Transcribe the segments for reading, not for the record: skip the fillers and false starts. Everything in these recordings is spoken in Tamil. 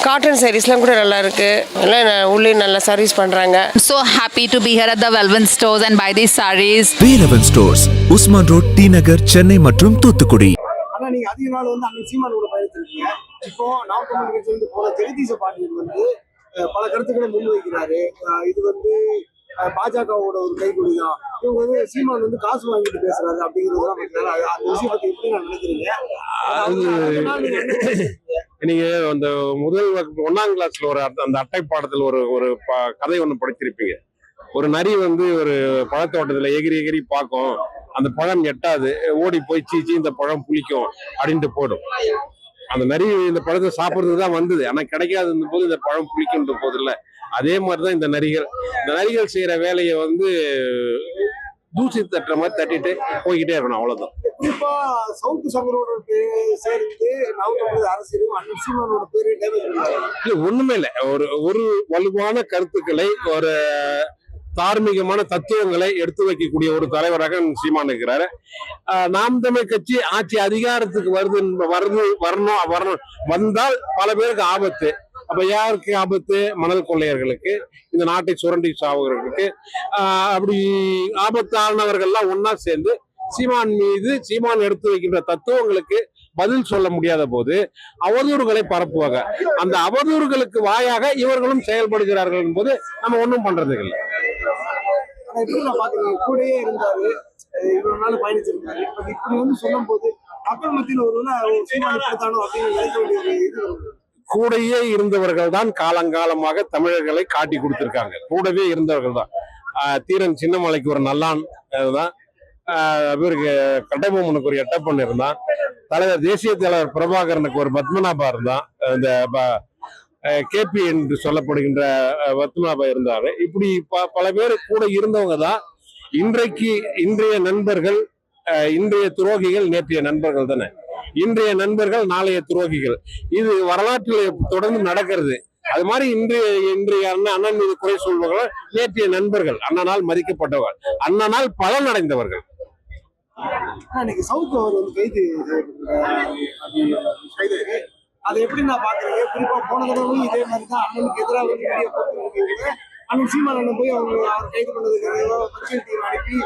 காட்டன் சாரீஸ்லாம் கூட நல்லா இருக்கு. எல்லாம் உள்ளே நல்லா சர்வீஸ் பண்றாங்க. So happy to be here at the Velvet Stores and buy these sarees. Velvet Stores, Usman road, T Nagar, Chennai மற்றும் தூத்துக்குடி. ஆனா நீங்க அதிக நாள் அண்ணன் சீமானோட பயணிச்சிருக்கீங்க. இப்போ நாம் தமிழ் கட்சியிலிருந்து போன ஜெகதீச பாண்டியன் பல கருத்துக்களை முன்வைக்கிறாரு. இது பாஜகவோட ஒரு கைகூலிதான். இவங்க சீமான் காசு வாங்கிட்டு பேசுறாரு அப்படிங்கிறதுலாம் அந்த விஷயத்தை எப்படி நான் நினைக்கிறீங்க? நீங்க அந்த முதல் 1ஆம் கிளாஸ்ல அந்த அட்டை பாடத்துல ஒரு கதை ஒண்ணு படிச்சிருப்பீங்க. ஒரு நரி ஒரு பழத்தோட்டத்துல எகிரி எகிரி பார்க்கும், அந்த பழம் எட்டாது, ஓடி போய் சீச்சி இந்த பழம் புளிக்கும் அப்படின்ட்டு போடும். அந்த நரி இந்த பழத்தை சாப்பிட்றதுக்கு தான் வந்தது, ஆனா கிடைக்காது போது இந்த பழம் புளிக்கின்ற போது இல்ல. அதே மாதிரிதான் இந்த நரிகள் செய்யற வேலையை தூசி தட்டுற மாதிரி தட்டிட்டு போய்கிட்டே இருக்கணும், அவ்வளவுதான். குறிப்பா சவுக்கு சங்கரோட சேர்ந்து அரசியலும் அண்ணன் சீமானோட பேரு இல்ல, ஒண்ணுமே இல்ல. ஒரு வலுவான கருத்துக்களை, ஒரு தார்மீகமான தத்துவங்களை எடுத்து வைக்கக்கூடிய ஒரு தலைவராக சீமான் இருக்கிறாரு. நாம் தமிழ் கட்சி ஆட்சி அதிகாரத்துக்கு வரணும் வந்தால் பல பேருக்கு ஆபத்து. அப்ப யாருக்கு ஆபத்து? மணல் கொள்ளையர்களுக்கு, இந்த நாட்டை சுரண்டி சாவுகளுக்கு. அப்படி ஆபத்தானவர்கள்லாம் ஒன்னா சேர்ந்து சீமான் எடுத்து வைக்கின்ற தத்துவங்களுக்கு பதில் சொல்ல முடியாத போது அவதூறுகளை பரப்புவாங்க. அந்த அவதூறுகளுக்கு வாயாக இவர்களும் செயல்படுகிறார்கள் என்பது நம்ம ஒன்றும் பண்றது இல்லை. கூடயே இருந்தாரு, இவ்வளவு நாள் பயணிச்சிருந்தாரு. இப்படி சொல்லும் போது மக்கள் மத்தியில் கூடையே இருந்தவர்கள் தான் காலங்காலமாக தமிழர்களை காட்டி கொடுத்திருக்காங்க. கூடவே இருந்தவர்கள் தான். தீரன் சின்னமலைக்கு ஒரு நல்லான் தான், இவருக்கு கட்டைபொம்மனுக்கு ஒரு எட்டப்பன் இருந்தான், தலைவர் தேசிய தலைவர் பிரபாகரனுக்கு ஒரு பத்மநாபா இருந்தான், இந்த கேபி என்று சொல்லப்படுகின்ற பத்மநாபா இருந்தாரு. இப்படி பல பேர் கூட இருந்தவங்க தான் இன்றைய நண்பர்கள். இன்றைய துரோகிகள் நேற்றைய நண்பர்கள் தானே. இன்றைய நண்பர்கள் நாளைய துரோகிகள். இது வரலாற்றில் தொடர்ந்து நடக்கிறது. அது மாதிரி இன்றைய அண்ணன் மீது குறை சொல்பவர்கள் நேற்றைய நண்பர்கள், அண்ணனால் மதிக்கப்பட்டவர்கள், அண்ணனால் பலன் அடைந்தவர்கள். அதை எப்படி நான் பாக்குறேன்? குறிப்பா போன தடவை இதே மாதிரி தான் அண்ணனுக்கு எதிராக அண்ணன் சீமான் அண்ணன் போய் அவங்க கைது பண்ணதுக்கு அனுப்பி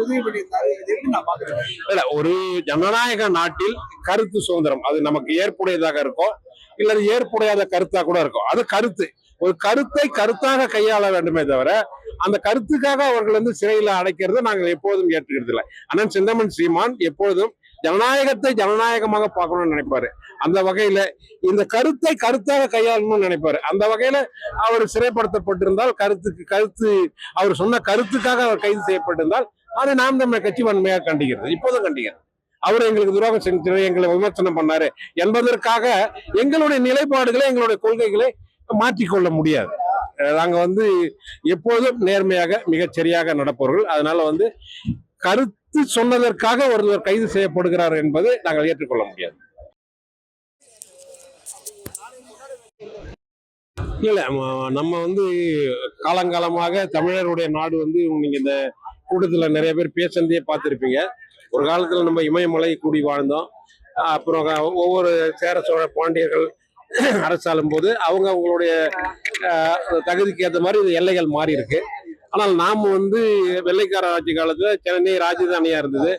உதவி பண்ணியிருந்தாரு. இது எப்படி நான் பாக்குறேன்? இல்ல, ஒரு ஜனநாயக நாட்டில் கருத்து சுதந்திரம் அது நமக்கு ஏற்புடையதாக இருக்கும், இல்லது ஏற்புடையாத கருத்தா கூட இருக்கும். அது கருத்து, ஒரு கருத்தை கருத்தாக கையாள வேண்டுமே தவிர அந்த கருத்துக்காக அவர்கள் சிறையில அடைக்கிறது நாங்கள் எப்போதும் ஏற்றுக்கிறது இல்லை. அண்ணன் செந்தமன் சீமான் எப்பொழுதும் ஜனநாயகத்தை ஜனநாயகமாக பார்க்கணும்னு நினைப்பாரு. அந்த வகையில இந்த கருத்தை கருத்தாக கையாளணும்னு நினைப்பாரு. அந்த வகையில அவர் சிறைப்படுத்தப்பட்டிருந்தால், கருத்து அவர் சொன்ன கருத்துக்காக அவர் கைது செய்யப்பட்டிருந்தால் அதை நாம் தமிழர் கட்சி வன்மையாக கண்டிக்கிறது, இப்போதும் கண்டிக்கிறது. அவர் எங்களுக்கு துரோகம் செஞ்சு எங்களை விமர்சனம் பண்ணாரு என்பதற்காக எங்களுடைய நிலைப்பாடுகளை, எங்களுடைய கொள்கைகளை மாற்றிக்கொள்ள முடியாது. நாங்க எப்போதும் நேர்மையாக மிகச் சரியாக நடப்பவர்கள். அதனால கருத்து சொன்னதற்காக ஒருவர் கைது செய்யப்படுகிறார் என்பது நாங்கள் ஏற்றுக்கொள்ள முடியாது. இல்ல, நம்ம காலங்காலமாக தமிழருடைய நாடு நீங்க இந்த கூட்டத்துல நிறைய பேர் பேசுறதையே பார்த்திருப்பீங்க. ஒரு காலத்துல நம்ம இமயமலை கூடி வாழ்ந்தோம். அப்புறம் ஒவ்வொரு சேர சோழ பாண்டியர்கள் அரசாளும் போது அவங்களுடைய தகுதிக்கு ஏற்ற மாதிரி இந்த எல்லைகள் மாறி இருக்கு. ஆனால் நாம வெள்ளைக்கார ஆட்சி காலத்துல சென்னை ராஜதானியா இருந்தது.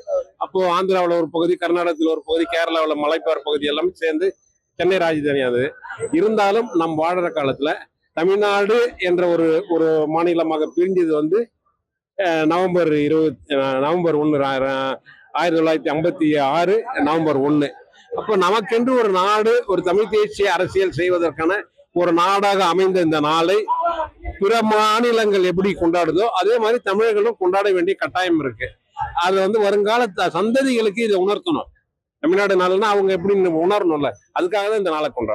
அப்போ ஆந்திராவில் ஒரு பகுதி, கர்நாடகத்தில் ஒரு பகுதி, கேரளாவில் மலைப்பார் பகுதி எல்லாமே சேர்ந்து சென்னை ராஜதானியா இருந்தது. இருந்தாலும் நம் வாழற காலத்துல தமிழ்நாடு என்ற ஒரு மாநிலமாக பிரிஞ்சது நவம்பர் 1 1956 நவம்பர் 1. அப்போ நமக்கென்று ஒரு நாடு, ஒரு தமிழ் தேசிய அரசியல் செய்வதற்கான ஒரு நாடாக அமைந்த இந்த நாளை பிற மாநிலங்கள் எப்படி கொண்டாடுதோ அதே மாதிரி தமிழர்களும் கொண்டாட வேண்டிய கட்டாயம் இருக்கு. அது வருங்கால சந்ததிகளுக்கு இதை உணர்த்தணும். தமிழ்நாடு நாள்னா அவங்க எப்படி உணரணும்ல, அதுக்காக தான் இந்த நாளை கொண்டாடும்.